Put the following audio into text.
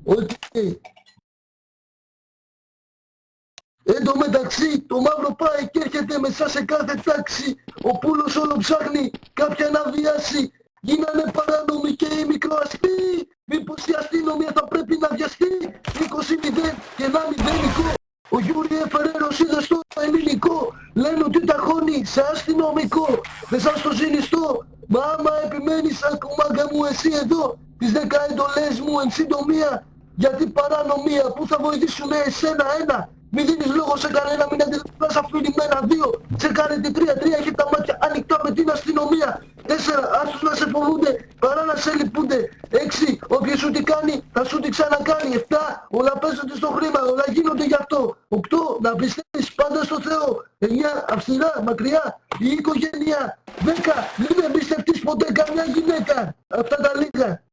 Οκ. Εν τω μεταξύ το μαύρο πάει και έρχεται μέσα σε κάθε τάξη. Ο πούλος όλο ψάχνει κάποια να βιάσει. Γίνανε παράνομοι και οι μικροαστοί. Μήπως η αστυνομία θα πρέπει να βιαστεί. 20-0 και ένα μηδενικό. Ο Γιούρι Εφερέρος είδε στο ελληνικό. Λένε ότι ταχώνει σε αστυνομικό. Δεν σας το συνιστώ. Μα άμα επιμένεις ακουμάγκα μου εσύ εδώ. Τις 10 εντολές μου εν συντομία. Γιατί παρανομία που θα βοηθήσουνε εσένα ένα. Μην δίνεις λόγο σε κανένα, μην αντιδράς αφηρημένα. 2. Τσεκάρετε 3. Έχει τα μάτια ανοιχτά με την αστυνομία. 4. Άσους να σε φοβούνται παρά να σε λυπούνται. 6. Όποιος σου τι κάνει θα σου τι ξανακάνει. 7. Όλα παίζονται στο χρήμα, όλα γίνονται γι' αυτό. 8. Να πιστεύεις πάντα στο Θεό. 9. Αυστηρά, μακριά η οικογένεια. 10. Μην εμπιστευτείς ποτέ καμιά γυναίκα. Αυτά τα λίγα.